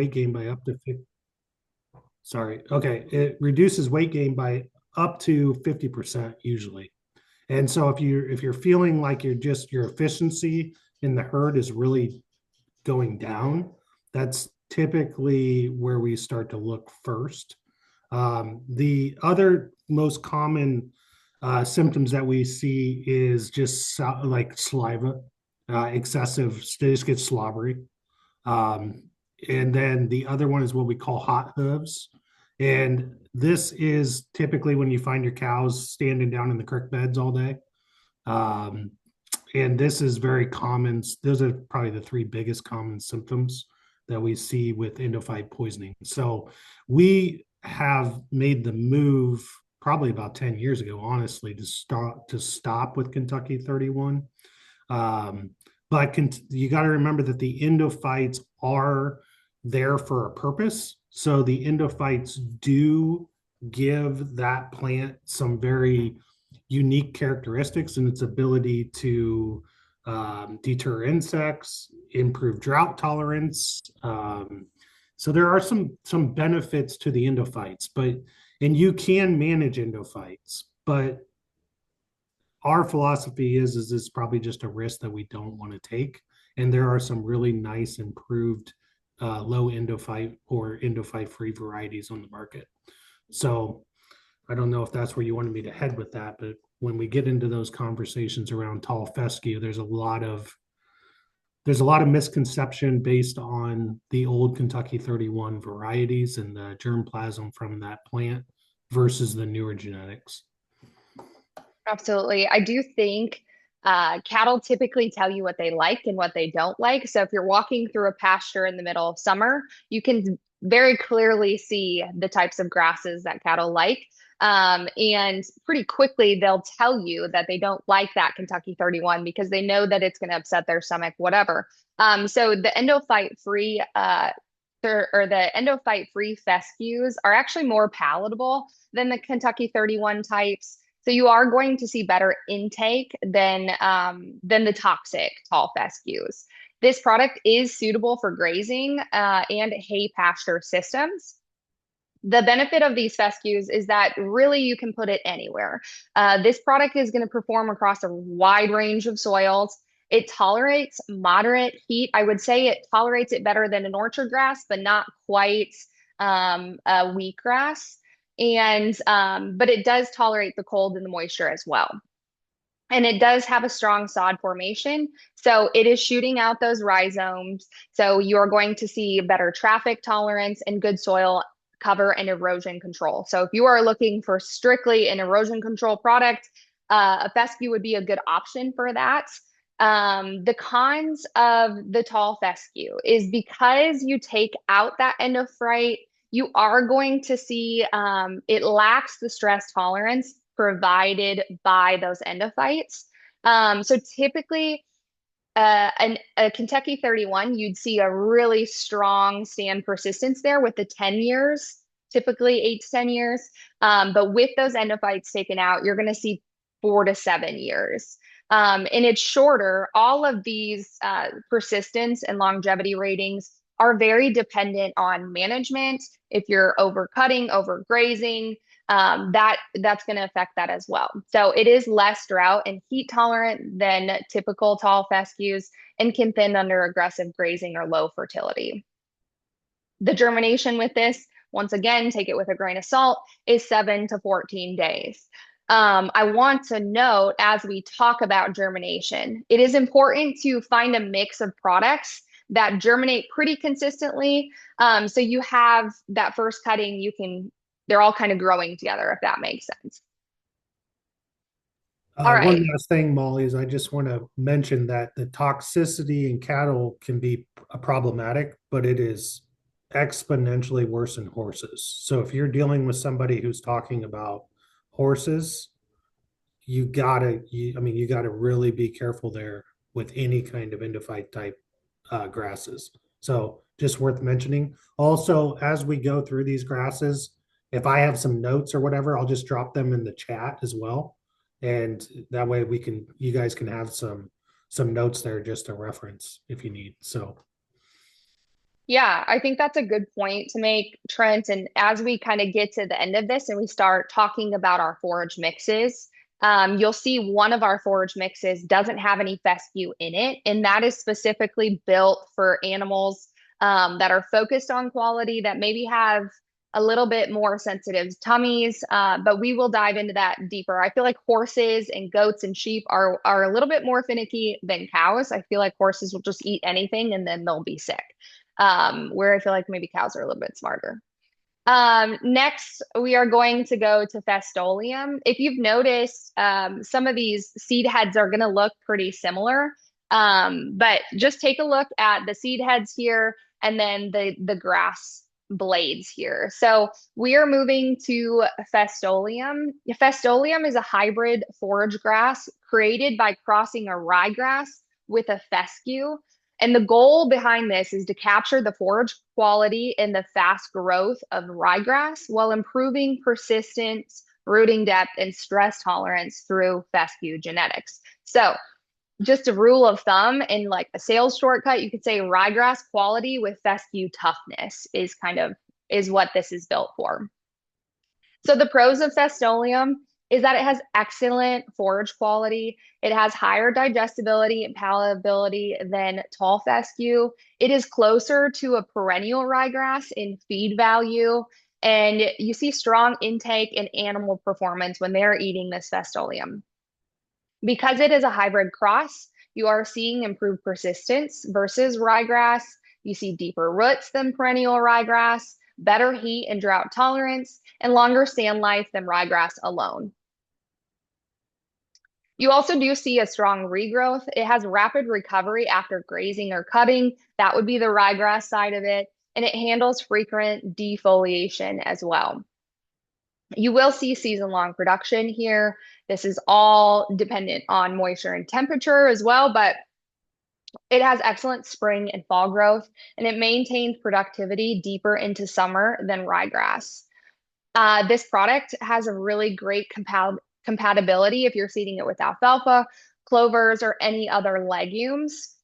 weight gain by up to 50. Sorry. Okay. It reduces weight gain by up to 50% usually. And so if you're feeling like your efficiency in the herd is really going down, that's typically where we start to look first. The other most common symptoms that we see is just like saliva, excessive, they just get slobbery. Um, and then the other one is what we call hot hooves. And this is typically when you find your cows standing down in the creek beds all day. Um, and this is very common. Those are probably the three biggest common symptoms that we see with endophyte poisoning. So we have made the move probably about 10 years ago, honestly, to stop with Kentucky 31. Um, but you got to remember that the endophytes are there for a purpose. So the endophytes do give that plant some very unique characteristics in its ability to deter insects, improve drought tolerance. So there are some benefits to the endophytes, and you can manage endophytes, but our philosophy is it's probably just a risk that we don't want to take. And there are some really nice improved low endophyte or endophyte free varieties on the market. So I don't know if that's where you wanted me to head with that, but when we get into those conversations around tall fescue, there's a lot of misconception based on the old Kentucky 31 varieties and the germplasm from that plant versus the newer genetics. Absolutely. I do think cattle typically tell you what they like and what they don't like. So if you're walking through a pasture in the middle of summer, you can very clearly see the types of grasses that cattle like. And pretty quickly, they'll tell you that they don't like that Kentucky 31 because they know that it's going to upset their stomach, whatever. So the endophyte free or the endophyte free fescues are actually more palatable than the Kentucky 31 types. So you are going to see better intake than the toxic tall fescues. This product is suitable for grazing and hay pasture systems. The benefit of these fescues is that really you can put it anywhere. This product is going to perform across a wide range of soils. It tolerates moderate heat. I would say it tolerates it better than an orchard grass, but not quite a wheatgrass. But it does tolerate the cold and the moisture as well. And it does have a strong sod formation. So it is shooting out those rhizomes. So you're going to see better traffic tolerance and good soil cover and erosion control. So if you are looking for strictly an erosion control product, a fescue would be a good option for that. The cons of the tall fescue is because you take out that endophyte, you are going to see it lacks the stress tolerance provided by those endophytes. So typically, a Kentucky 31, you'd see a really strong stand persistence there with the 10 years, typically 8 to 10 years. But with those endophytes taken out, you're going to see 4 to 7 years. And it's shorter. All of these persistence and longevity ratings are very dependent on management. If you're overcutting, overgrazing, that's going to affect that as well. So it is less drought and heat tolerant than typical tall fescues and can thin under aggressive grazing or low fertility. The germination with this, once again, take it with a grain of salt, is 7 to 14 days. I want to note as we talk about germination, it is important to find a mix of products that germinate pretty consistently. So you have that first cutting, they're all kind of growing together, if that makes sense. All One right. last thing, Molly, is I just want to mention that the toxicity in cattle can be problematic, but it is exponentially worse in horses. So if you're dealing with somebody who's talking about horses, you gotta really be careful there with any kind of endophyte type grasses. So just worth mentioning. Also, as we go through these grasses, if I have some notes or whatever, I'll just drop them in the chat as well. And that way you guys can have some notes there just to reference if you need. So Yeah, I think that's a good point to make, Trent. And as we kind of get to the end of this and we start talking about our forage mixes, you'll see one of our forage mixes doesn't have any fescue in it. And that is specifically built for animals that are focused on quality, that maybe have a little bit more sensitive tummies. But we will dive into that deeper. I feel like horses and goats and sheep are a little bit more finicky than cows. I feel like horses will just eat anything and then they'll be sick, where I feel like maybe cows are a little bit smarter. Next, we are going to go to Festolium. If you've noticed, some of these seed heads are going to look pretty similar, but just take a look at the seed heads here and then the grass blades here. So we are moving to Festolium. Festolium is a hybrid forage grass created by crossing a ryegrass with a fescue. And the goal behind this is to capture the forage quality and the fast growth of ryegrass while improving persistence, rooting depth, and stress tolerance through fescue genetics. So, just a rule of thumb and like a sales shortcut, you could say ryegrass quality with fescue toughness is what this is built for. So the pros of Festolium is that it has excellent forage quality. It has higher digestibility and palatability than tall fescue. It is closer to a perennial ryegrass in feed value. And you see strong intake and animal performance when they're eating this Festolium. Because it is a hybrid cross, you are seeing improved persistence versus ryegrass. You see deeper roots than perennial ryegrass, better heat and drought tolerance, and longer stand life than ryegrass alone. You also do see a strong regrowth. It has rapid recovery after grazing or cutting. That would be the ryegrass side of it. And it handles frequent defoliation as well. You will see season-long production here. This is all dependent on moisture and temperature as well, but it has excellent spring and fall growth, and it maintains productivity deeper into summer than ryegrass. This product has a really great compatibility if you're seeding it with alfalfa, clovers, or any other legumes.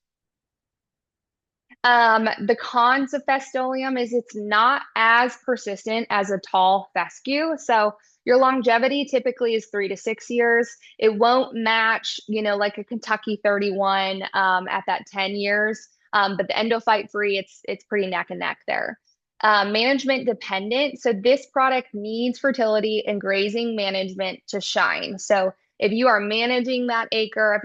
The cons of Festolium is it's not as persistent as a tall fescue. So your longevity typically is 3 to 6 years. It won't match, like a Kentucky 31 at that 10 years. But the endophyte free, it's pretty neck and neck there. Management dependent. So this product needs fertility and grazing management to shine. So if you are managing that acre,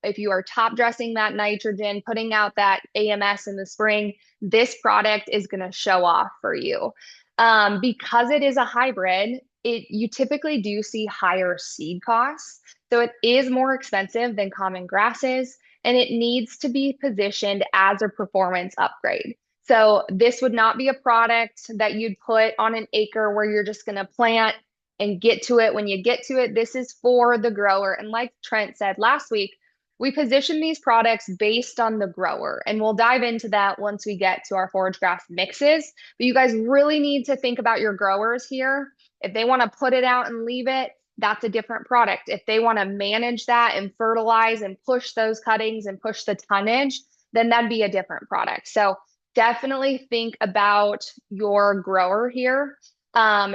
if you are top dressing that nitrogen, putting out that AMS in the spring, this product is going to show off for you. Because it is a hybrid, you typically do see higher seed costs. So it is more expensive than common grasses, and it needs to be positioned as a performance upgrade. So this would not be a product that you'd put on an acre where you're just going to plant and get to it when you get to it. This is for the grower. And like Trent said last week, we position these products based on the grower, and we'll dive into that once we get to our forage grass mixes. But you guys really need to think about your growers here. If they want to put it out and leave it, that's a different product. If they want to manage that and fertilize and push those cuttings and push the tonnage, then that'd be a different product. So definitely think about your grower here.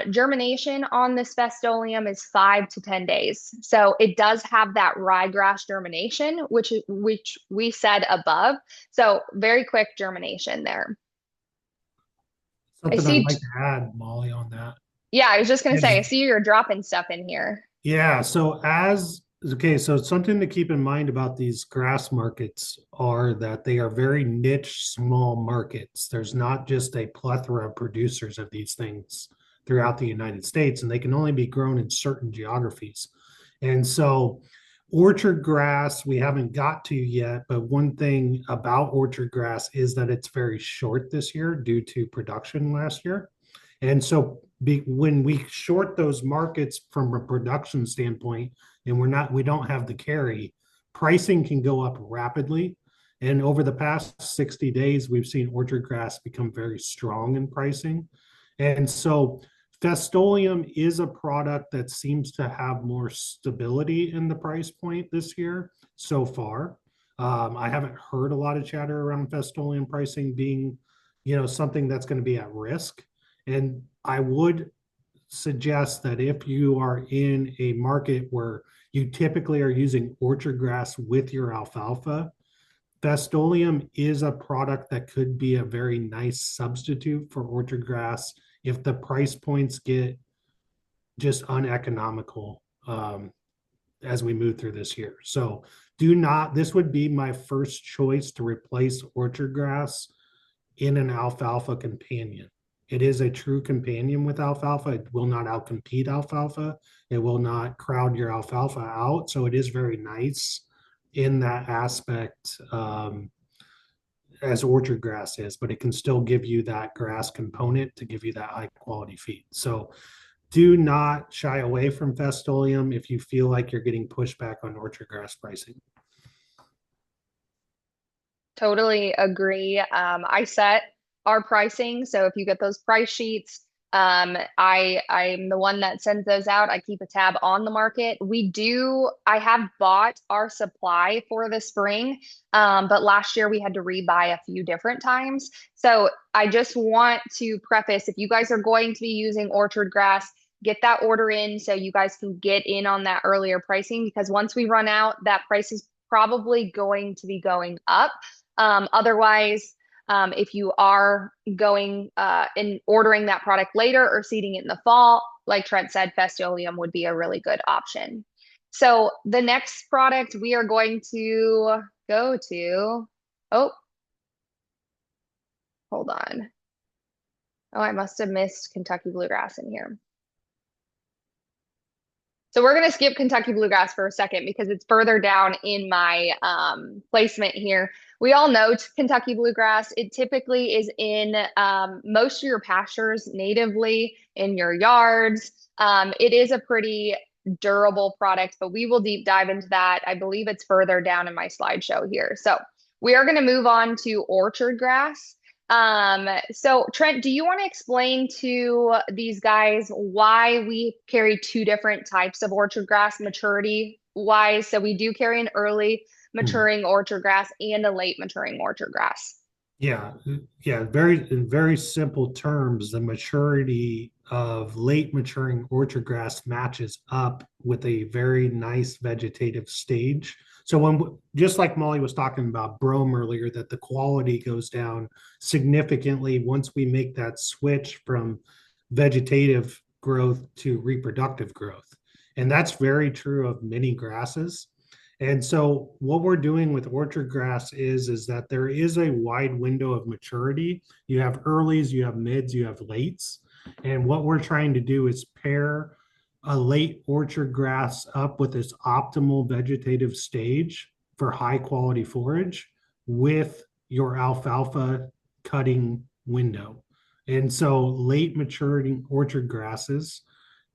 Germination on this Festolium is 5 to 10 days. So it does have that ryegrass germination, which we said above. So very quick germination there. I Something I'd see. like to add, Molly, on that. Yeah, I was just going to say, I Is see you're dropping stuff in here. Yeah, so something to keep in mind about these grass markets are that they are very niche, small markets. There's not just a plethora of producers of these things throughout the United States, and they can only be grown in certain geographies. And so orchard grass, we haven't got to yet, but one thing about orchard grass is that it's very short this year due to production last year. And so when we short those markets from a production standpoint, and we don't have the carry, pricing can go up rapidly. And over the past 60 days, we've seen orchard grass become very strong in pricing. And so Festolium is a product that seems to have more stability in the price point this year so far. I haven't heard a lot of chatter around Festolium pricing being something that's going to be at risk. And I would suggest that if you are in a market where you typically are using orchard grass with your alfalfa, Fastolium is a product that could be a very nice substitute for orchard grass if the price points get just uneconomical as we move through this year. So this would be my first choice to replace orchard grass in an alfalfa companion. It is a true companion with alfalfa. It will not outcompete alfalfa. It will not crowd your alfalfa out. So it is very nice in that aspect, as orchard grass is, but it can still give you that grass component to give you that high quality feed. So do not shy away from Fastolium if you feel like you're getting pushback on orchard grass pricing. Totally agree. I set our pricing, so if you get those price sheets, I'm the one that sends those out. I keep a tab on the market. I have bought our supply for the spring, but last year we had to rebuy a few different times. So I just want to preface, if you guys are going to be using orchard grass, get that order in so you guys can get in on that earlier pricing, because once we run out, that price is probably going to be going up. Otherwise, if you are going and ordering that product later or seeding it in the fall, like Trent said, Fastolium would be a really good option. So the next product we are going to go to, oh, hold on. Oh, I must have missed Kentucky Bluegrass in here. So we're going to skip Kentucky Bluegrass for a second because it's further down in my placement here. We all know Kentucky Bluegrass. It typically is in most of your pastures natively in your yards. It is a pretty durable product, but we will deep dive into that. I believe it's further down in my slideshow here. So we are going to move on to orchard grass. So Trent, do you want to explain to these guys why we carry two different types of orchard grass maturity wise? So we do carry an early maturing orchard grass and a late maturing orchard grass. Yeah, yeah, in very simple terms, the maturity of late maturing orchard grass matches up with a very nice vegetative stage. So just like Molly was talking about brome earlier, that the quality goes down significantly once we make that switch from vegetative growth to reproductive growth. And that's very true of many grasses. And so what we're doing with orchard grass is that there is a wide window of maturity. You have earlies, you have mids, you have lates. And what we're trying to do is pair a late orchard grass up with this optimal vegetative stage for high quality forage with your alfalfa cutting window. And so late maturing orchard grasses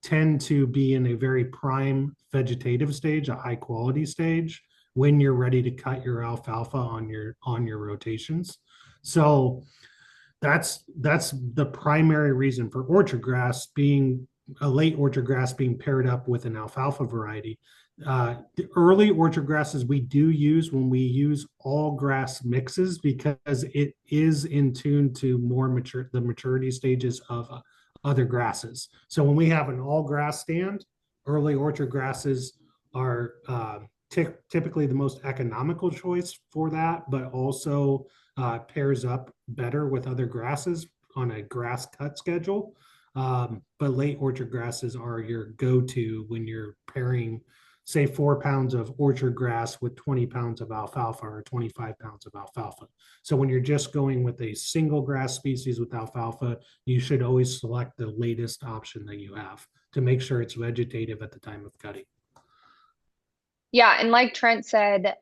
tend to be in a very prime vegetative stage, a high quality stage, when you're ready to cut your alfalfa on your rotations. So that's the primary reason for orchard grass being a late orchard grass being paired up with an alfalfa variety. The early orchard grasses we do use when we use all grass mixes because it is in tune to the maturity stages of other grasses. So when we have an all grass stand, early orchard grasses are typically the most economical choice for that, but also pairs up better with other grasses on a grass cut schedule. But late orchard grasses are your go-to when you're pairing, say, 4 pounds of orchard grass with 20 pounds of alfalfa or 25 pounds of alfalfa. So when you're just going with a single grass species with alfalfa, you should always select the latest option that you have to make sure it's vegetative at the time of cutting. Yeah, and like Trent said,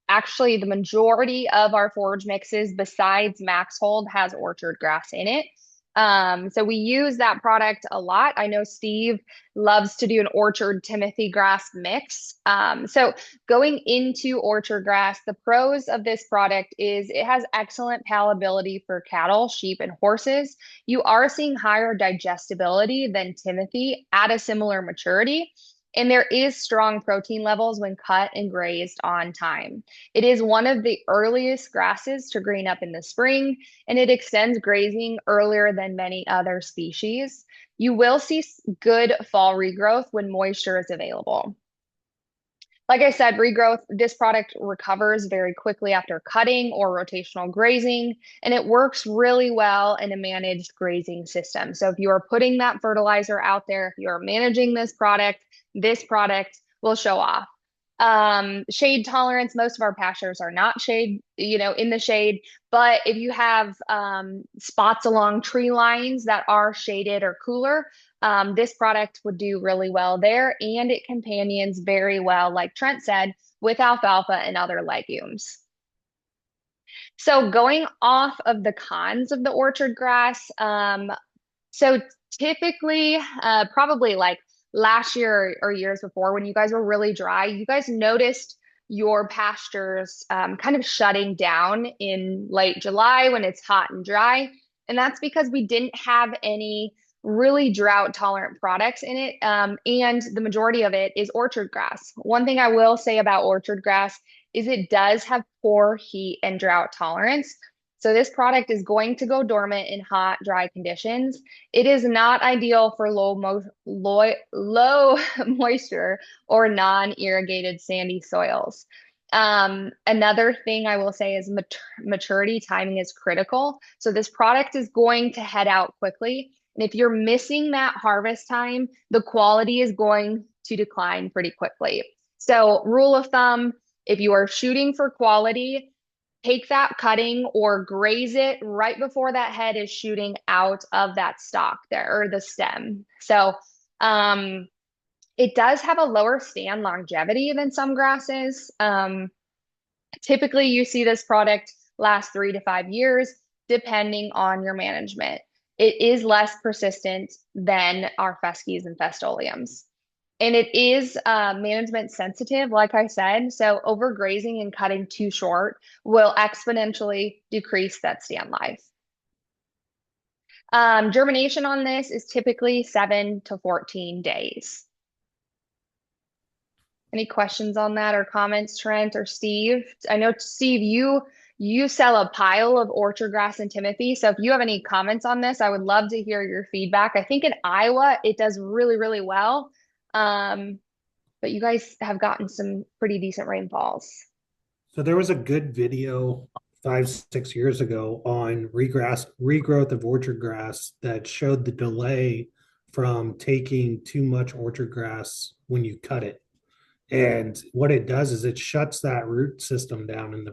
actually the majority of our forage mixes besides Max Hold has orchard grass in it. So we use that product a lot. I know Steve loves to do an orchard Timothy grass mix. So going into orchard grass, the pros of this product is it has excellent palatability for cattle, sheep, and horses. You are seeing higher digestibility than Timothy at a similar maturity. And there is strong protein levels when cut and grazed on time. It is one of the earliest grasses to green up in the spring, and it extends grazing earlier than many other species. You will see good fall regrowth when moisture is available. Like I said, regrowth, this product recovers very quickly after cutting or rotational grazing, and it works really well in a managed grazing system. So if you are putting that fertilizer out there, if you are managing this product will show off. Shade tolerance, most of our pastures are not shade, in the shade, but if you have spots along tree lines that are shaded or cooler, this product would do really well there, and it companions very well, like Trent said, with alfalfa and other legumes. So going off of the cons of the orchard grass, so typically, probably like last year or years before when you guys were really dry, you guys noticed your pastures kind of shutting down in late July when it's hot and dry. And that's because we didn't have any really drought tolerant products in it. And the majority of it is orchard grass. One thing I will say about orchard grass is it does have poor heat and drought tolerance. So this product is going to go dormant in hot, dry conditions. It is not ideal for low moisture or non-irrigated sandy soils. Another thing I will say is maturity timing is critical. So this product is going to head out quickly. And if you're missing that harvest time, the quality is going to decline pretty quickly. So rule of thumb, if you are shooting for quality, take that cutting or graze it right before that head is shooting out of that stalk there or the stem. So it does have a lower stand longevity than some grasses. Typically, you see this product last 3 to 5 years, depending on your management. It is less persistent than our fescues and festoliums. And it is management sensitive, like I said. So overgrazing and cutting too short will exponentially decrease that stand life. Germination on this is typically 7 to 14 days. Any questions on that or comments, Trent or Steve? I know, Steve, you sell a pile of orchard grass in Timothy. So if you have any comments on this, I would love to hear your feedback. I think in Iowa, it does really, really well. But you guys have gotten some pretty decent rainfalls. So there was a good video 5, 6 years ago on regrowth of orchard grass that showed the delay from taking too much orchard grass when you cut it. And what it does is it shuts that root system down in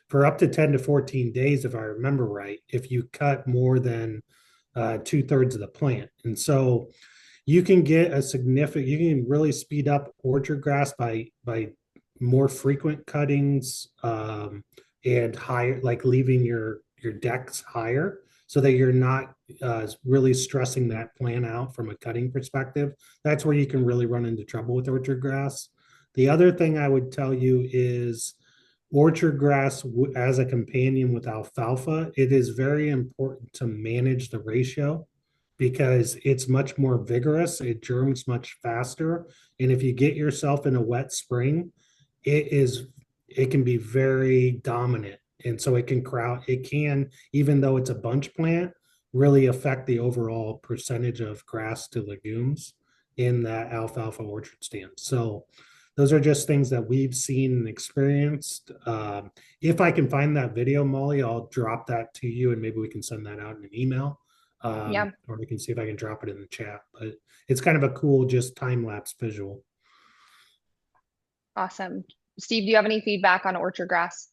for up to 10 to 14 days, if I remember right, if you cut more than 2/3 of the plant. And so you can get you can really speed up orchard grass by more frequent cuttings, and higher, like leaving your decks higher so that you're not really stressing that plant out from a cutting perspective. That's where you can really run into trouble with orchard grass. The other thing I would tell you is orchard grass as a companion with alfalfa, it is very important to manage the ratio because it's much more vigorous, it germs much faster, and if you get yourself in a wet spring, it can be very dominant, and so it can, even though it's a bunch plant, really affect the overall percentage of grass to legumes in that alfalfa orchard stand. So those are just things that we've seen and experienced. If I can find that video, Molly, I'll drop that to you and maybe we can send that out in an email. Yeah, Or we can see if I can drop it in the chat. But it's kind of a cool, just time lapse visual. awesome. Steve, do you have any feedback on orchard grass?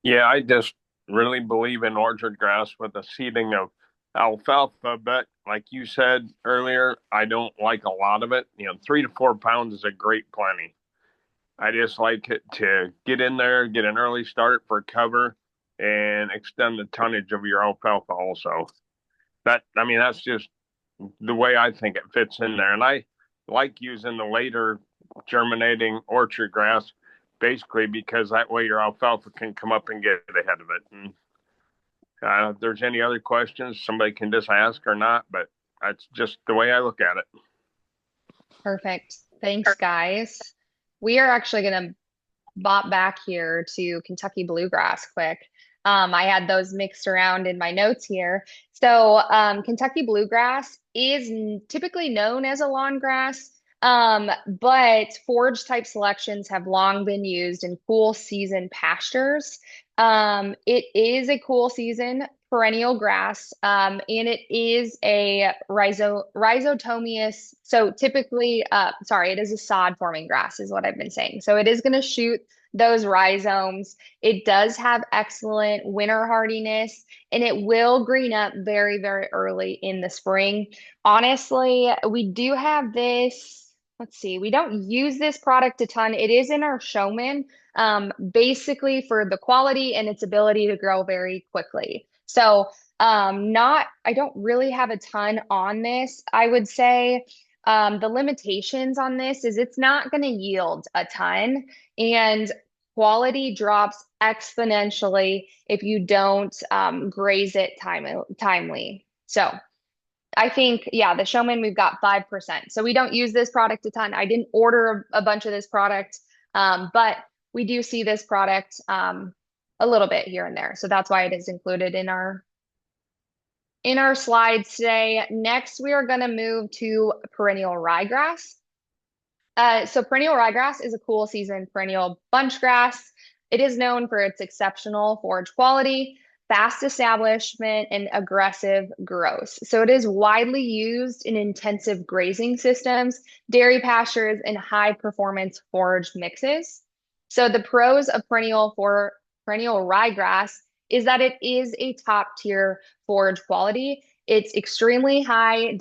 Yeah, I just really believe in orchard grass with the seeding of alfalfa, but like you said earlier, I don't like a lot of it. 3 to 4 pounds is a great plenty. I just like it to get in there, get an early start for cover, and extend the tonnage of your alfalfa also. That's just the way I think it fits in there. And I like using the later germinating orchard grass basically because that way your alfalfa can come up and get ahead of it. And if there's any other questions, somebody can just ask or not, but that's just the way I look at it. Perfect. Thanks, guys. We are actually going to bop back here to Kentucky bluegrass quick. I had those mixed around in my notes here. So, Kentucky bluegrass is typically known as a lawn grass, but forage type selections have long been used in cool season pastures. It is a cool season perennial grass, and it is a rhizotomious. So typically, sorry, it is a sod forming grass, is what I've been saying. So it is going to shoot those rhizomes. It does have excellent winter hardiness, and it will green up very, very early in the spring. Honestly, we do have this. Let's see, we don't use this product a ton. It is in our showman, basically for the quality and its ability to grow very quickly. So, I don't really have a ton on this. I would say the limitations on this is it's not going to yield a ton, and quality drops exponentially if you don't graze it timely. So I think, yeah, the Showman, we've got 5%. So we don't use this product a ton. I didn't order a bunch of this product, but we do see this product a little bit here and there. So that's why it is included in our slides today. Next, we are going to move to perennial ryegrass. So perennial ryegrass is a cool season perennial bunch grass. It is known for its exceptional forage quality, fast establishment, and aggressive growth. So it is widely used in intensive grazing systems, dairy pastures, and high performance forage mixes. So the pros of perennial ryegrass is that it is a top tier forage quality. It's extremely high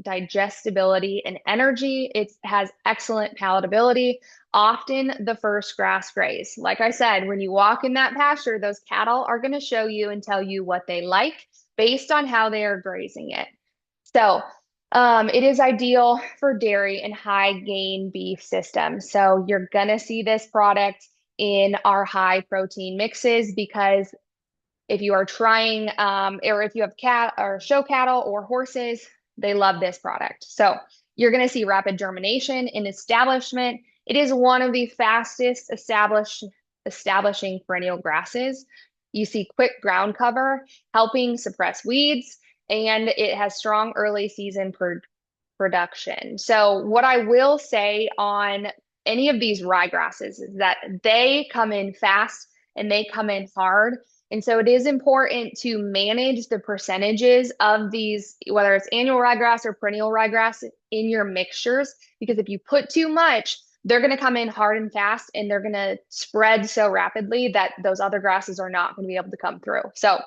digestibility and energy. It has excellent palatability, often the first grass graze. Like I said, when you walk in that pasture, those cattle are going to show you and tell you what they like based on how they are grazing it. So, it is ideal for dairy and high gain beef systems. So you're going to see this product in our high protein mixes because if you are trying, or if you have cat or show cattle or horses, they love this product. So you're going to see rapid germination and establishment. It is one of the fastest establishing perennial grasses. You see quick ground cover, helping suppress weeds, and it has strong early season production. So what I will say on any of these ryegrasses is that they come in fast and they come in hard. And so it is important to manage the percentages of these, whether it's annual ryegrass or perennial ryegrass in your mixtures, because if you put too much, they're going to come in hard and fast and they're going to spread so rapidly that those other grasses are not going to be able to come through. So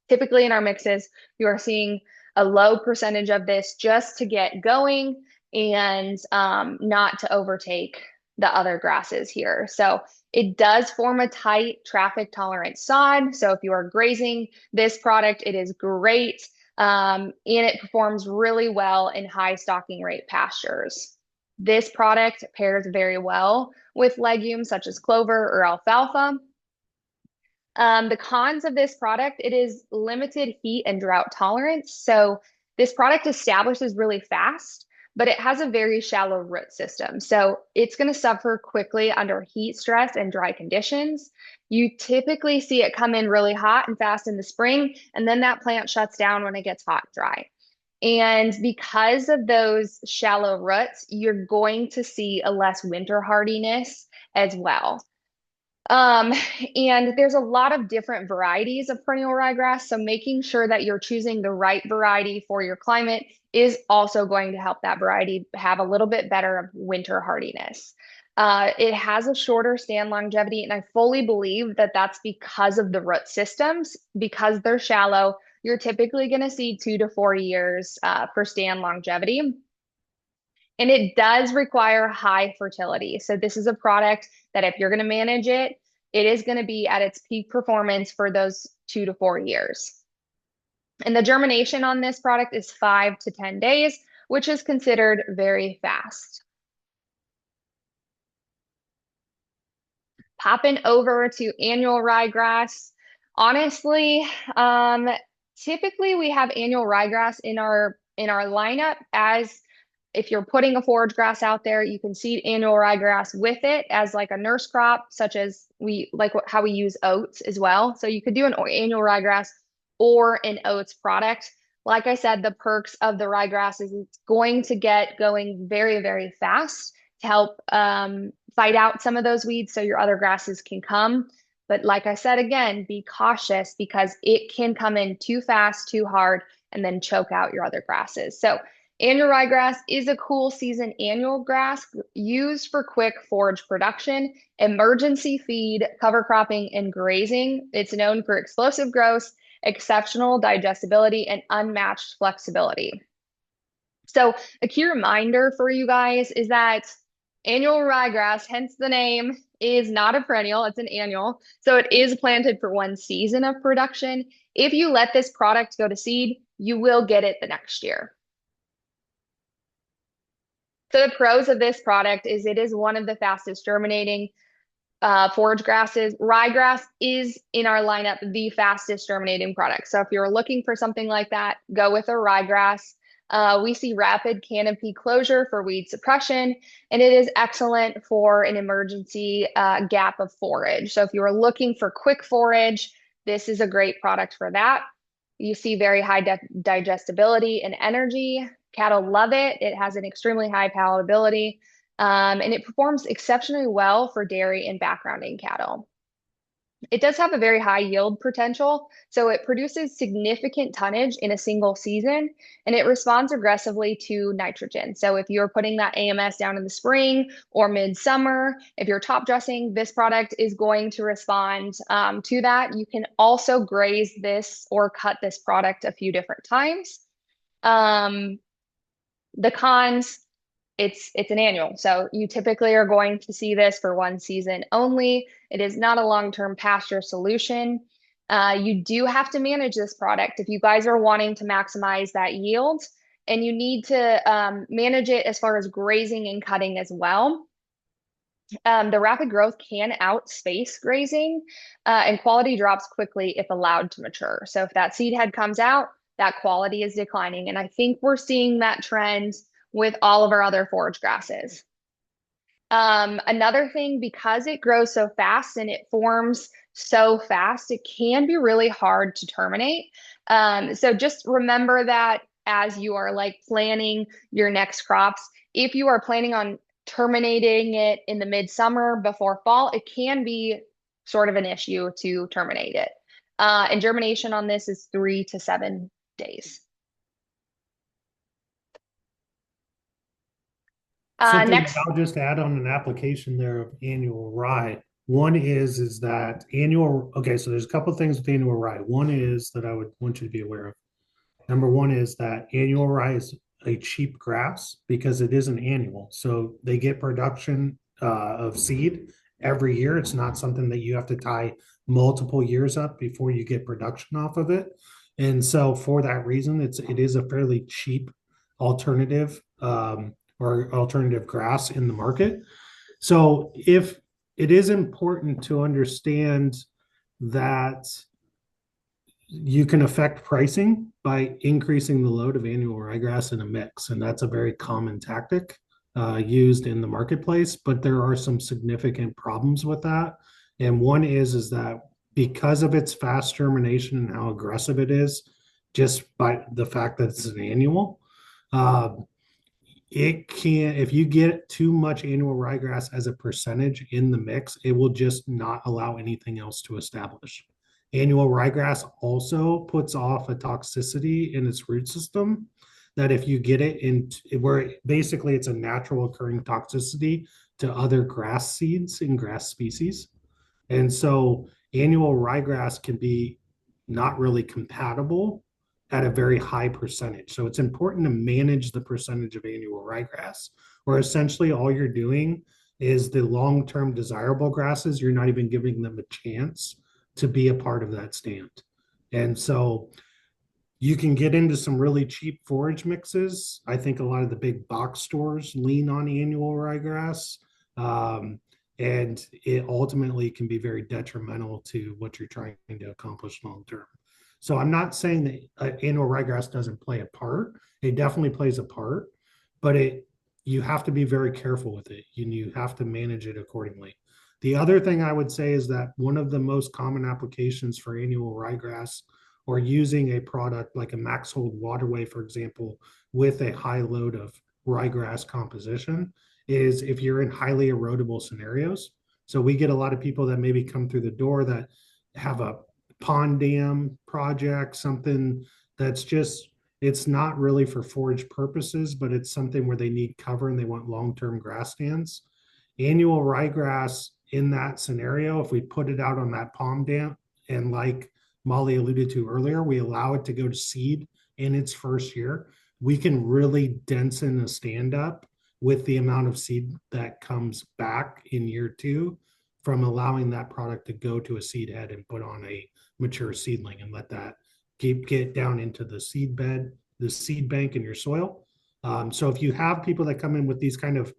typically in our mixes, you are seeing a low percentage of this just to get going and not to overtake the other grasses here. So it does form a tight traffic tolerant sod. So if you are grazing this product, it is great. And it performs really well in high stocking rate pastures. This product pairs very well with legumes such as clover or alfalfa. The cons of this product, it is limited heat and drought tolerance. So this product establishes really fast, but it has a very shallow root system. So it's going to suffer quickly under heat stress and dry conditions. You typically see it come in really hot and fast in the spring, and then that plant shuts down when it gets hot and dry. And because of those shallow roots, you're going to see a less winter hardiness as well. And there's a lot of different varieties of perennial ryegrass, so making sure that you're choosing the right variety for your climate is also going to help that variety have a little bit better winter hardiness. It has a shorter stand longevity, and I fully believe that that's because of the root systems. Because they're shallow, you're typically going to see 2 to 4 years for stand longevity. And it does require high fertility. So this is a product that if you're going to manage it, it is going to be at its peak performance for those 2 to 4 years. And the germination on this product is 5 to 10 days, which is considered very fast. Popping over to annual ryegrass. Honestly, typically we have annual ryegrass in our lineup as If you're putting a forage grass out there, you can seed annual ryegrass with it as like a nurse crop, such as how we use oats as well. So you could do an annual ryegrass or an oats product. Like I said, the perks of the ryegrass is it's going to get going very, very fast to help fight out some of those weeds so your other grasses can come. But like I said, again, be cautious because it can come in too fast, too hard, and then choke out your other grasses. So annual ryegrass is a cool season annual grass used for quick forage production, emergency feed, cover cropping, and grazing. It's known for explosive growth, exceptional digestibility, and unmatched flexibility. So a key reminder for you guys is that annual ryegrass, hence the name, is not a perennial, it's an annual. So it is planted for one season of production. If you let this product go to seed, you will get it the next year. So the pros of this product is it is one of the fastest germinating forage grasses. Ryegrass is in our lineup the fastest germinating product. So if you're looking for something like that, go with a ryegrass. We see rapid canopy closure for weed suppression, and it is excellent for an emergency gap of forage. So if you are looking for quick forage, this is a great product for that. You see very high digestibility and energy. Cattle love it. It has an extremely high palatability, and it performs exceptionally well for dairy and backgrounding cattle. It does have a very high yield potential, so it produces significant tonnage in a single season, and it responds aggressively to nitrogen. So if you're putting that AMS down in the spring or midsummer, if you're top dressing, this product is going to respond to that. You can also graze this or cut this product a few different times. The cons, it's an annual. So you typically are going to see this for one season only. It is not a long-term pasture solution. You do have to manage this product if you guys are wanting to maximize that yield, and you need to manage it as far as grazing and cutting as well. The rapid growth can outspace grazing, and quality drops quickly if allowed to mature. So if that seed head comes out, that quality is declining. And I think we're seeing that trend with all of our other forage grasses. Another thing, because it grows so fast and it forms so fast, it can be really hard to terminate. So just remember that as you are like planning your next crops, if you are planning on terminating it in the midsummer before fall, it can be sort of an issue to terminate it. And germination on this is 3 to 7 days. Next, I'll just add on an application there of annual rye. One is that annual. Okay, so there's a couple of things with annual rye. One is that I would want you to be aware of. Number one is that annual rye is a cheap grass because it is an annual. So they get production of seed every year. It's not something that you have to tie multiple years up before you get production off of it. And so for that reason, it is a fairly cheap alternative or alternative grass in the market. So if it is important to understand that you can affect pricing by increasing the load of annual ryegrass in a mix. And that's a very common tactic used in the marketplace, but there are some significant problems with that. And one is that because of its fast germination and how aggressive it is, just by the fact that it's an annual, it can, if you get too much annual ryegrass as a percentage in the mix, it will just not allow anything else to establish. Annual ryegrass also puts off a toxicity in its root system that if you get it in where basically it's a natural occurring toxicity to other grass seeds and grass species. And so annual ryegrass can be not really compatible at a very high percentage. So it's important to manage the percentage of annual ryegrass, where essentially all you're doing is the long-term desirable grasses, you're not even giving them a chance to be a part of that stand. And so you can get into some really cheap forage mixes. I think a lot of the big box stores lean on annual ryegrass. And it ultimately can be very detrimental to what you're trying to accomplish long term. So I'm not saying that annual ryegrass doesn't play a part. It definitely plays a part, but you have to be very careful with it and you have to manage it accordingly. The other thing I would say is that one of the most common applications for annual ryegrass or using a product like a max hold waterway, for example, with a high load of ryegrass composition is if you're in highly erodible scenarios. So we get a lot of people that maybe come through the door that have a pond dam project, something that's just it's not really for forage purposes, but it's something where they need cover and they want long-term grass stands. Annual ryegrass in that scenario, if we put it out on that palm dam, and like Molly alluded to earlier, we allow it to go to seed in its first year, we can really densen a stand up with the amount of seed that comes back in year two from allowing that product to go to a seed head and put on a mature seedling and let that get down into the seed bed, the seed bank in your soil. So if you have people that come in with these kind of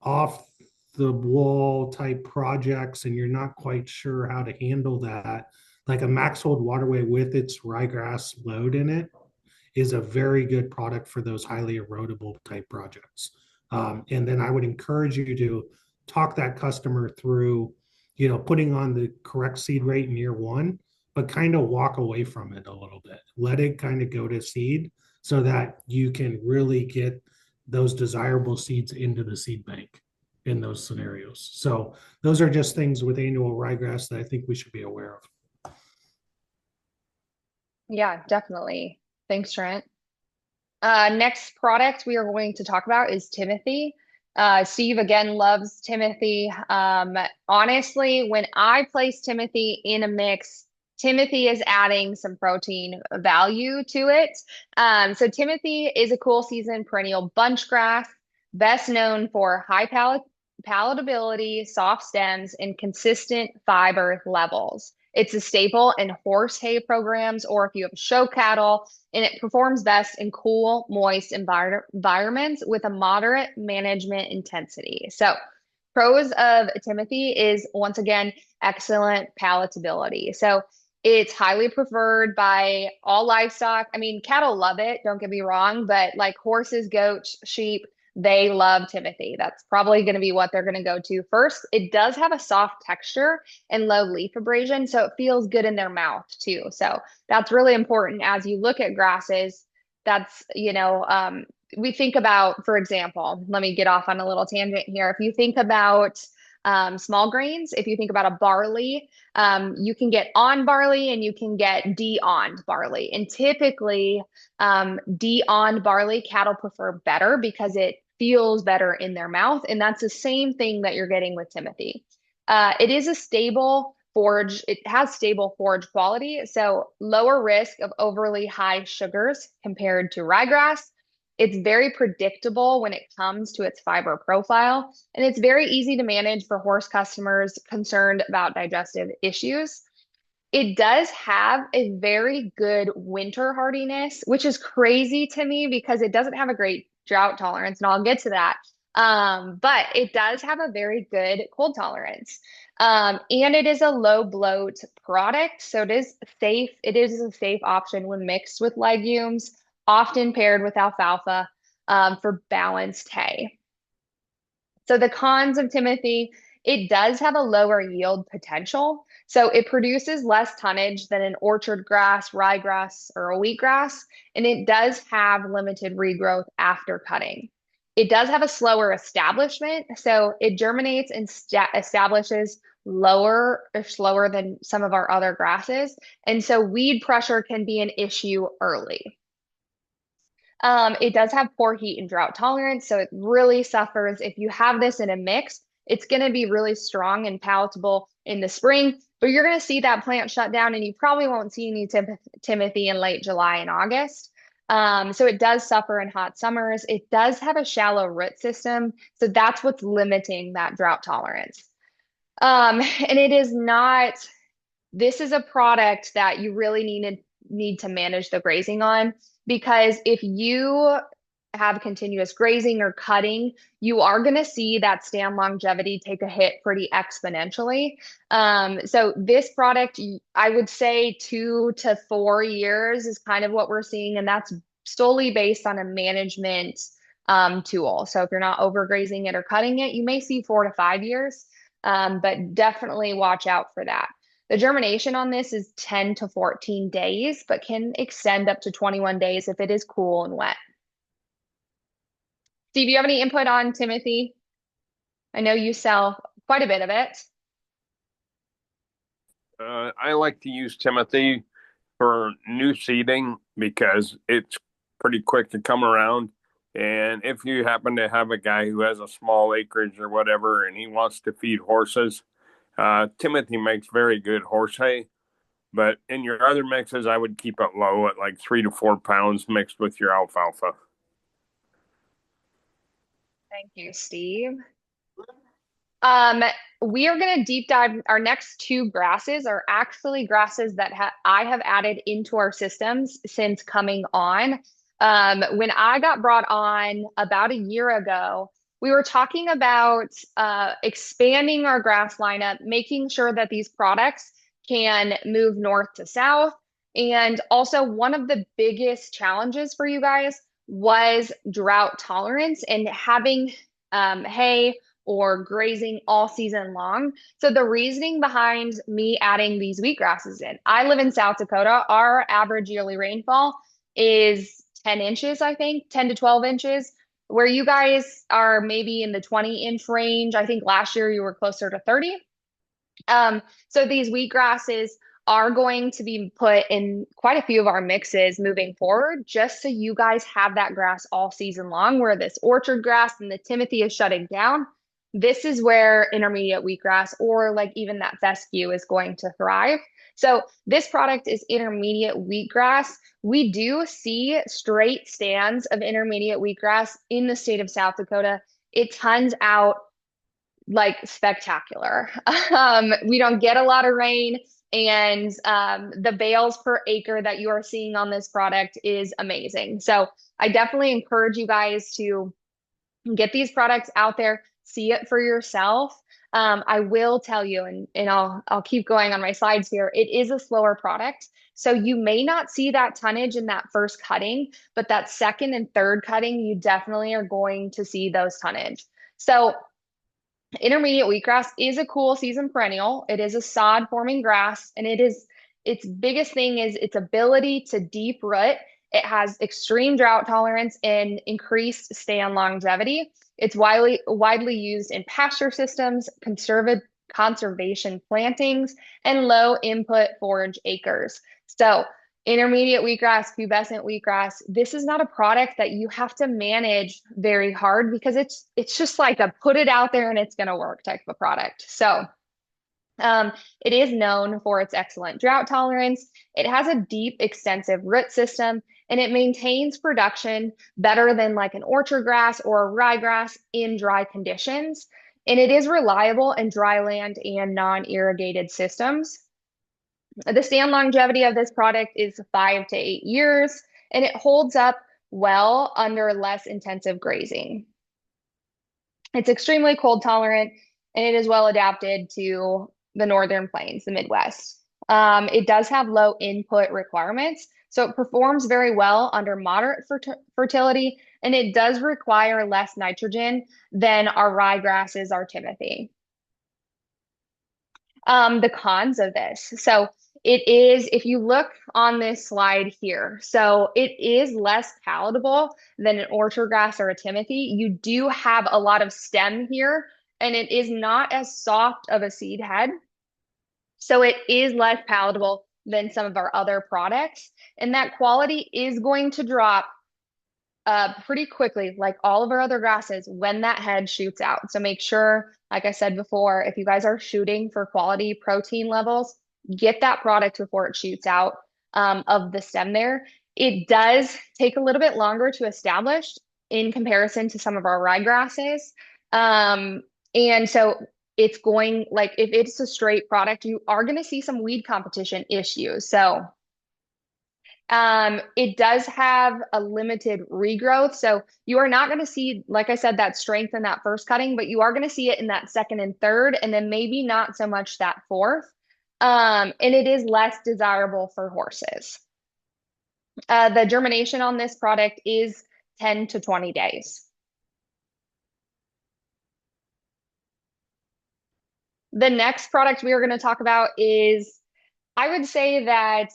off the wall type projects and you're not quite sure how to handle that, like a max hold waterway with its ryegrass load in it is a very good product for those highly erodible type projects. And then I would encourage you to talk that customer through, putting on the correct seed rate in year one, but kind of walk away from it a little bit. Let it kind of go to seed so that you can really get those desirable seeds into the seed bank in those scenarios. So those are just things with annual ryegrass that I think we should be aware of. Yeah, definitely. Thanks, Trent. Next product we are going to talk about is Timothy. Steve again loves Timothy. Honestly, when I place Timothy in a mix, Timothy is adding some protein value to it. So Timothy is a cool season perennial bunch grass, best known for high palatability, soft stems, and consistent fiber levels. It's a staple in horse hay programs, or if you have show cattle, and it performs best in cool, moist environments with a moderate management intensity. So, pros of Timothy is once again excellent palatability. So, it's highly preferred by all livestock. I mean, cattle love it, don't get me wrong, but like horses, goats, sheep, they love Timothy. That's probably going to be what they're going to go to first. It does have a soft texture and low leaf abrasion, so it feels good in their mouth too. So that's really important as you look at grasses. That's, we think about, for example, let me get off on a little tangent here. If you think about small grains, if you think about a barley, you can get on barley and you can get de-on barley. And typically, de-on barley cattle prefer better because it feels better in their mouth. And that's the same thing that you're getting with Timothy. It is a stable forage. It has stable forage quality, so lower risk of overly high sugars compared to ryegrass. It's very predictable when it comes to its fiber profile, and it's very easy to manage for horse customers concerned about digestive issues. It does have a very good winter hardiness, which is crazy to me because it doesn't have a great drought tolerance, and I'll get to that. But it does have a very good cold tolerance. And it is a low bloat product, so it is safe. It is a safe option when mixed with legumes, often paired with alfalfa for balanced hay. So the cons of Timothy, it does have a lower yield potential. So it produces less tonnage than an orchard grass, ryegrass, or a wheatgrass, and it does have limited regrowth after cutting. It does have a slower establishment, so it germinates and establishes lower or slower than some of our other grasses, and so weed pressure can be an issue early. It does have poor heat and drought tolerance, so it really suffers. If you have this in a mix, it's going to be really strong and palatable in the spring, but you're going to see that plant shut down and you probably won't see any Timothy in late July and August. So it does suffer in hot summers. It does have a shallow root system, so that's what's limiting that drought tolerance. And it is not, this is a product that you really need to manage the grazing on, because if you have continuous grazing or cutting, you are going to see that stand longevity take a hit pretty exponentially. So this product, I would say 2 to 4 years is kind of what we're seeing, and that's solely based on a management tool. So if you're not overgrazing it or cutting it, you may see 4 to 5 years, but definitely watch out for that. The germination on this is 10 to 14 days, but can extend up to 21 days if it is cool and wet. Steve, you have any input on Timothy? I know you sell quite a bit of it. I like to use Timothy for new seeding because it's pretty quick to come around. And if you happen to have a guy who has a small acreage or whatever and he wants to feed horses, Timothy makes very good horse hay. But in your other mixes, I would keep it low at like 3 to 4 pounds mixed with your alfalfa. Thank you, Steve. Um, we are going to deep dive. Our next two grasses are actually grasses that I have added into our systems since coming on. When I got brought on about a year ago, we were talking about expanding our grass lineup, making sure that these products can move north to south. And also, one of the biggest challenges for you guys was drought tolerance and having hay or grazing all season long. So the reasoning behind me adding these wheatgrasses in, I live in South Dakota. Our average yearly rainfall is 10 inches, I think, 10 to 12 inches, where you guys are maybe in the 20-inch range. I think last year you were closer to 30. So these wheatgrasses are going to be put in quite a few of our mixes moving forward, just so you guys have that grass all season long, where this orchard grass and the Timothy is shutting down. This is where intermediate wheatgrass or like even that fescue is going to thrive. So this product is intermediate wheatgrass. We do see straight stands of intermediate wheatgrass in the state of South Dakota. It tons out like spectacular. We don't get a lot of rain, and the bales per acre that you are seeing on this product is amazing. So I definitely encourage you guys to get these products out there, see it for yourself. I will tell you, and I'll keep going on my slides here. It is a slower product, so you may not see that tonnage in that first cutting, but that second and third cutting, you definitely are going to see those tonnage. So intermediate wheatgrass is a cool season perennial. It is a sod forming grass, and its biggest thing is its ability to deep root. It has extreme drought tolerance and increased stand longevity. It's widely used in pasture systems, conservation plantings, and low input forage acres. So intermediate wheatgrass, pubescent wheatgrass, this is not a product that you have to manage very hard, because it's just like a put it out there and it's going to work type of product. So it is known for its excellent drought tolerance. It has a deep, extensive root system, and it maintains production better than like an orchard grass or a ryegrass in dry conditions. And it is reliable in dry land and non-irrigated systems. The stand longevity of this product is 5 to 8 years, and it holds up well under less intensive grazing. It's extremely cold tolerant, and it is well adapted to the northern plains, the Midwest. It does have low input requirements, so it performs very well under moderate fertility, and it does require less nitrogen than our ryegrasses, our Timothy. The cons of this. So it is, if you look on this slide here, so it is less palatable than an orchard grass or a Timothy. You do have a lot of stem here, and it is not as soft of a seed head. So it is less palatable than some of our other products. And that quality is going to drop pretty quickly, like all of our other grasses, when that head shoots out. So make sure, like I said before, if you guys are shooting for quality protein levels, get that product before it shoots out of the stem there. It does take a little bit longer to establish in comparison to some of our ryegrasses. And so it's going, like, if it's a straight product, you are going to see some weed competition issues. So it does have a limited regrowth. So you are not going to see, like I said, that strength in that first cutting, but you are going to see it in that second and third, and then maybe not so much that fourth. And it is less desirable for horses. The germination on this product is 10 to 20 days. The next product we are going to talk about is, I would say that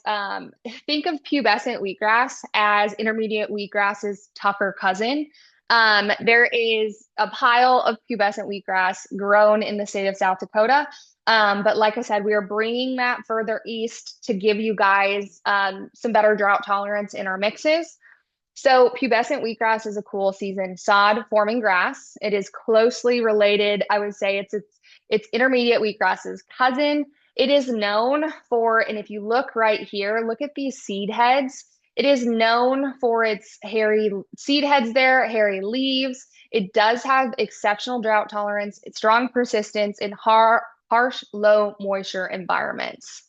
think of pubescent wheatgrass as intermediate wheatgrass's tougher cousin. There is a pile of pubescent wheatgrass grown in the state of South Dakota. But like I said, we are bringing that further east to give you guys some better drought tolerance in our mixes. So pubescent wheatgrass is a cool season sod forming grass. It is closely related. I would say it's intermediate wheatgrass's cousin. It is known for, and if you look right here, look at these seed heads. It is known for its hairy seed heads there, hairy leaves. It does have exceptional drought tolerance, strong persistence in harsh, low moisture environments.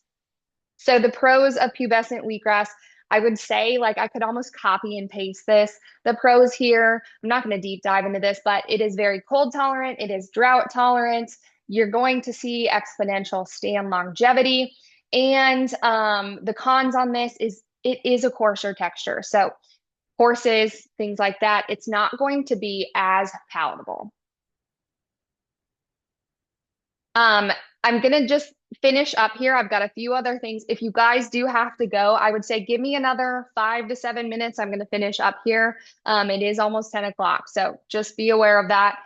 So the pros of pubescent wheatgrass, I would say, like I could almost copy and paste this. The pros here, I'm not going to deep dive into this, but it is very cold tolerant. It is drought tolerant. You're going to see exponential stand longevity. And the cons on this is it is a coarser texture. So horses, things like that, it's not going to be as palatable. I'm going to just finish up here. I've got a few other things. If you guys do have to go, I would say give me another 5 to 7 minutes. I'm going to finish up here. It is almost 10 o'clock, so just be aware of that.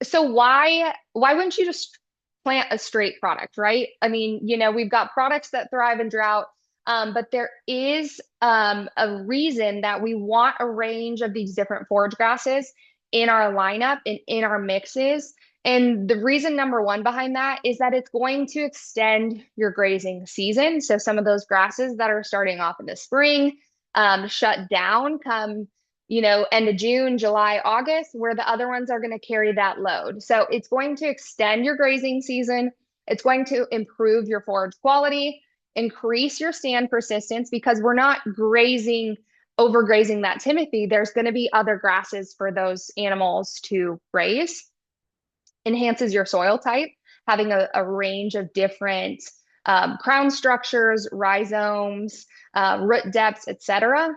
So why wouldn't you just plant a straight product, right? I mean, we've got products that thrive in drought, but there is a reason that we want a range of these different forage grasses in our lineup and in our mixes. And the reason number one behind that is that it's going to extend your grazing season. So some of those grasses that are starting off in the spring shut down come, end of June, July, August, where the other ones are going to carry that load. So it's going to extend your grazing season. It's going to improve your forage quality, increase your stand persistence because we're not overgrazing that Timothy. There's going to be other grasses for those animals to graze. Enhances your soil type, having a range of different crown structures, rhizomes, root depths, etc.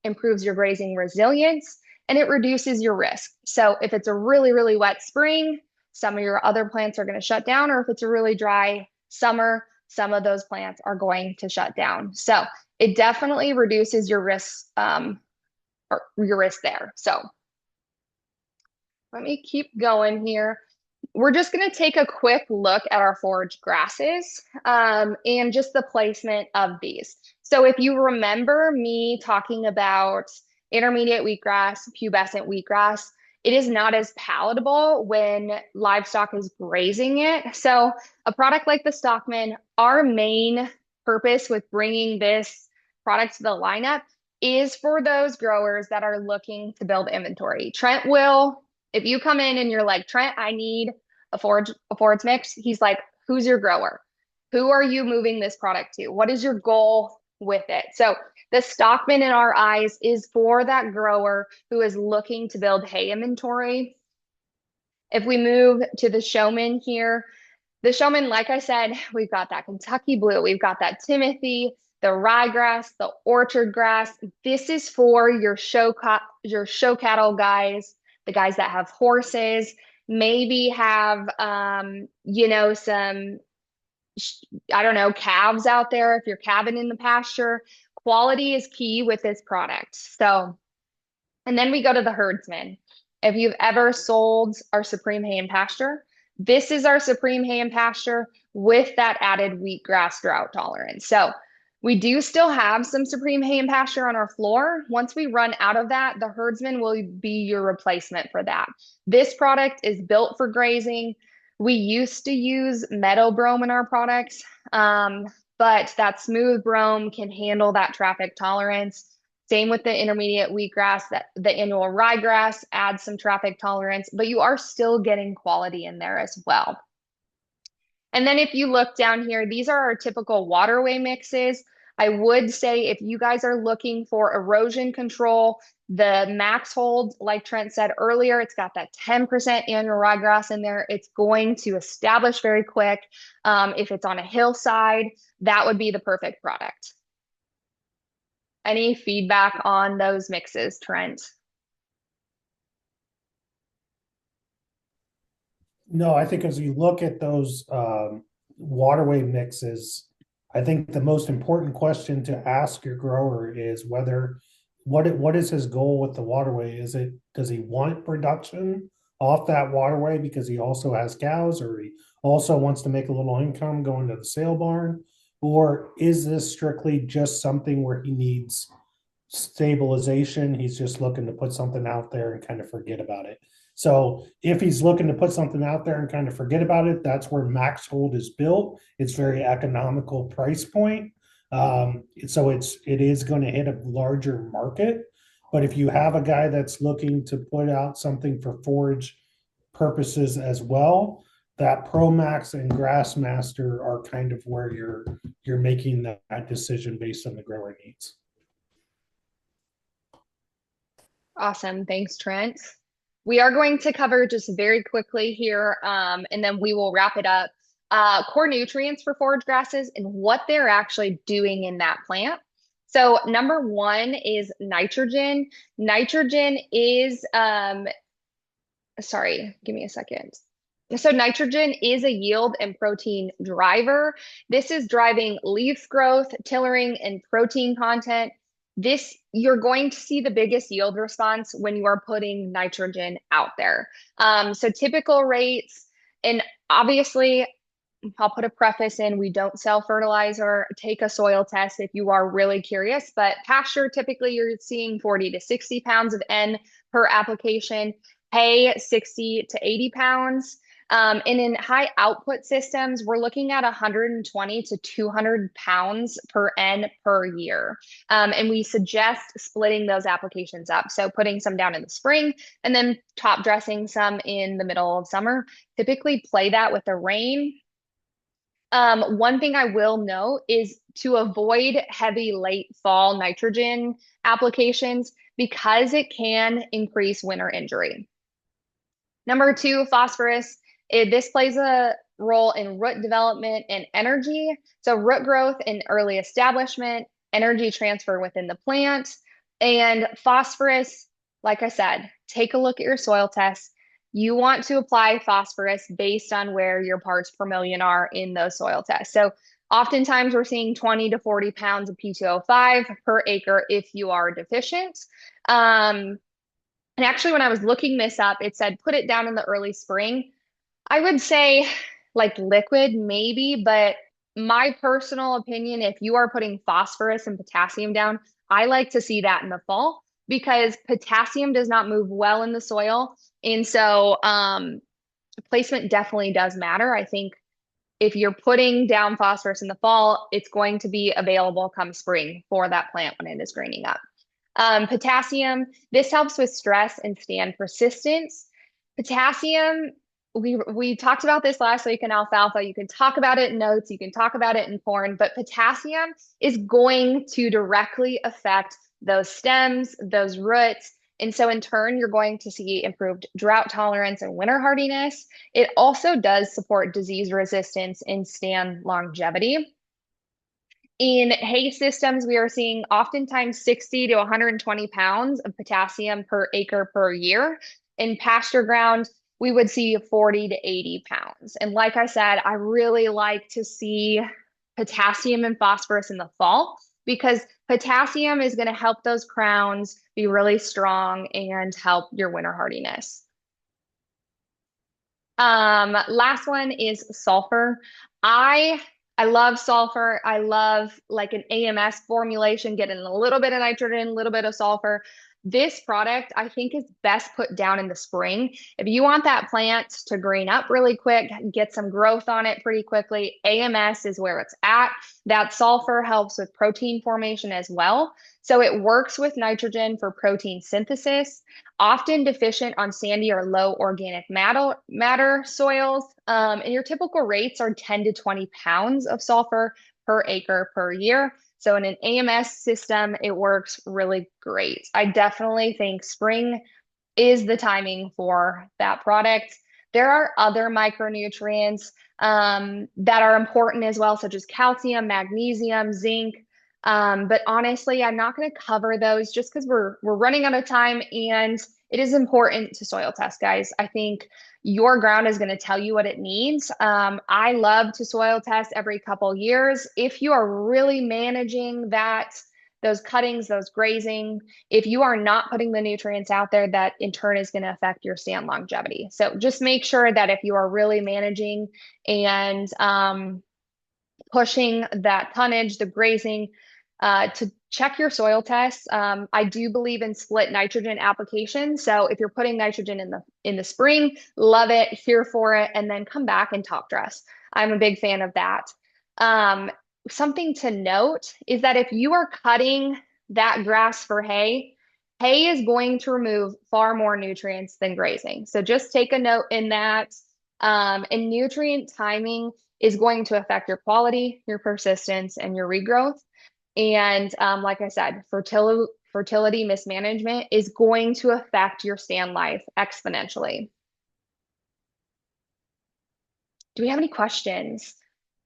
Improves your grazing resilience, and it reduces your risk. So if it's a really, really wet spring, some of your other plants are going to shut down, or if it's a really dry summer, some of those plants are going to shut down. So it definitely reduces your risk, there. So let me keep going here. We're just going to take a quick look at our forage grasses and just the placement of these. So if you remember me talking about intermediate wheatgrass, pubescent wheatgrass, it is not as palatable when livestock is grazing it. So a product like the Stockman, our main purpose with bringing this product to the lineup is for those growers that are looking to build inventory. Trent will, if you come in and you're like, Trent, I need a forage mix, he's like, who's your grower? Who are you moving this product to? What is your goal with it? So the Stockman in our eyes is for that grower who is looking to build hay inventory. If we move to the Showman here, the Showman, like I said, we've got that Kentucky blue, we've got that Timothy, the ryegrass, the orchard grass. This is for your show cattle guys, the guys that have horses, maybe have some I don't know, calves out there if you're calving in the pasture. Quality is key with this product. So, and then we go to the herdsman. If you've ever sold our Supreme Hay and Pasture, this is our Supreme Hay and Pasture with that added wheatgrass drought tolerance. So we do still have some Supreme Hay and Pasture on our floor. Once we run out of that, the herdsman will be your replacement for that. This product is built for grazing. We used to use meadow brome in our products, but that smooth brome can handle that traffic tolerance. Same with the intermediate wheatgrass, that the annual ryegrass adds some traffic tolerance, but you are still getting quality in there as well. And then if you look down here, these are our typical waterway mixes. I would say if you guys are looking for erosion control, the max hold, like Trent said earlier, it's got that 10% annual ryegrass in there. It's going to establish very quick. If it's on a hillside, that would be the perfect product. Any feedback on those mixes, Trent? No, I think as you look at those waterway mixes, I think the most important question to ask your grower is whether what is his goal with the waterway? Does he want production off that waterway because he also has cows, or he also wants to make a little income going to the sale barn? Or is this strictly just something where he needs stabilization? He's just looking to put something out there and kind of forget about it. So if he's looking to put something out there and kind of forget about it, that's where max hold is built. It's very economical price point. So it is going to hit a larger market. But if you have a guy that's looking to put out something for forage purposes as well, that Pro Max and Grassmaster are kind of where you're making that decision based on the grower needs. Awesome. Thanks, Trent. We are going to cover just very quickly here, and then we will wrap it up. Core nutrients for forage grasses and what they're actually doing in that plant. So number one is nitrogen. Nitrogen is, sorry, give me a second. So nitrogen is a yield and protein driver. This is driving leaf growth, tillering, and protein content. You're going to see the biggest yield response when you are putting nitrogen out there. So typical rates, and obviously I'll put a preface in, we don't sell fertilizer. Take a soil test if you are really curious, but pasture, typically you're seeing 40 to 60 pounds of N per application, hay 60 to 80 pounds. And in high output systems, we're looking at 120 to 200 pounds per N per year. And we suggest splitting those applications up. So putting some down in the spring and then top dressing some in the middle of summer. Typically play that with the rain. One thing I will note is to avoid heavy late fall nitrogen applications because it can increase winter injury. Number two, phosphorus. This plays a role in root development and energy. So root growth and early establishment, energy transfer within the plant, and phosphorus, like I said, take a look at your soil test. You want to apply phosphorus based on where your parts per million are in those soil tests. So oftentimes we're seeing 20 to 40 pounds of P2O5 per acre if you are deficient. And actually, when I was looking this up, it said put it down in the early spring. I would say like liquid, maybe, but my personal opinion, if you are putting phosphorus and potassium down, I like to see that in the fall because potassium does not move well in the soil. And so placement definitely does matter. I think if you're putting down phosphorus in the fall, it's going to be available come spring for that plant when it is greening up. Potassium, this helps with stress and stand persistence. Potassium, we talked about this last week in alfalfa. You can talk about it in oats, you can talk about it in corn, but potassium is going to directly affect those stems, those roots. And so in turn, you're going to see improved drought tolerance and winter hardiness. It also does support disease resistance and stand longevity. In hay systems, we are seeing oftentimes 60 to 120 pounds of potassium per acre per year. In pasture ground, we would see 40 to 80 pounds. And like I said, I really like to see potassium and phosphorus in the fall because potassium is going to help those crowns be really strong and help your winter hardiness. Last one is sulfur. I love sulfur. I love like an AMS formulation, getting a little bit of nitrogen, a little bit of sulfur. This product, I think, is best put down in the spring. If you want that plant to green up really quick, get some growth on it pretty quickly, AMS is where it's at. That sulfur helps with protein formation as well. So it works with nitrogen for protein synthesis, often deficient on sandy or low organic matter soils. And your typical rates are 10 to 20 pounds of sulfur per acre per year. So in an AMS system, it works really great. I definitely think spring is the timing for that product. There are other micronutrients that are important as well, such as calcium, magnesium, zinc. But honestly, I'm not going to cover those just because we're running out of time and it is important to soil test, guys. I think your ground is going to tell you what it needs. I love to soil test every couple years. If you are really managing those cuttings, those grazing, if you are not putting the nutrients out there, that in turn is going to affect your stand longevity. So just make sure that if you are really managing and pushing that tonnage, the grazing, to check your soil tests. I do believe in split nitrogen application. So if you're putting nitrogen in the spring, love it, here for it, and then come back and top dress. I'm a big fan of that. Something to note is that if you are cutting that grass for hay, hay is going to remove far more nutrients than grazing. So just take a note in that. And nutrient timing is going to affect your quality, your persistence, and your regrowth. And like I said, fertility mismanagement is going to affect your stand life exponentially. Do we have any questions?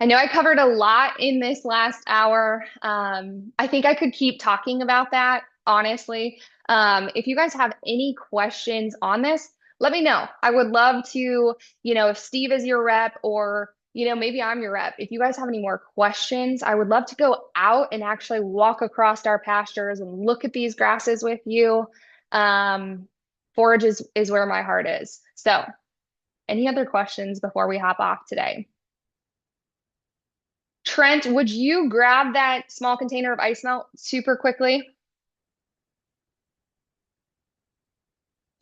I know I covered a lot in this last hour. I think I could keep talking about that, honestly. If you guys have any questions on this, let me know. I would love to, if Steve is your rep or, maybe I'm your rep. If you guys have any more questions, I would love to go out and actually walk across our pastures and look at these grasses with you. Forage is where my heart is. So, any other questions before we hop off today? Trent, would you grab that small container of ice melt super quickly?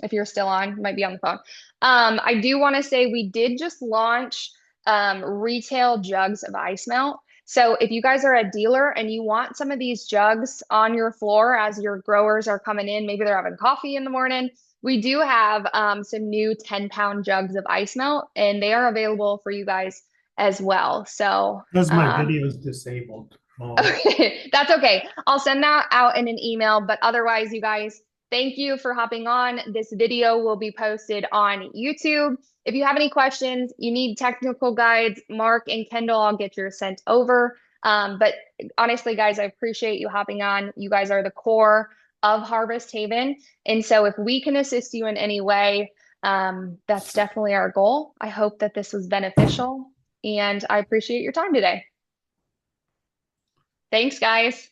If you're still on, you might be on the phone. I do want to say we did just launch retail jugs of ice melt. So if you guys are a dealer and you want some of these jugs on your floor as your growers are coming in, maybe they're having coffee in the morning, we do have some new 10-pound jugs of ice melt, and they are available for you guys as well. So Because my video is disabled. okay, that's okay. I'll send that out in an email, but otherwise, you guys, thank you for hopping on. This video will be posted on YouTube. If you have any questions, you need technical guides, Mark and Kendall, I'll get yours sent over. But honestly, guys, I appreciate you hopping on. You guys are the core of Harvest Haven. And so if we can assist you in any way, that's definitely our goal. I hope that this was beneficial, and I appreciate your time today. Thanks, guys.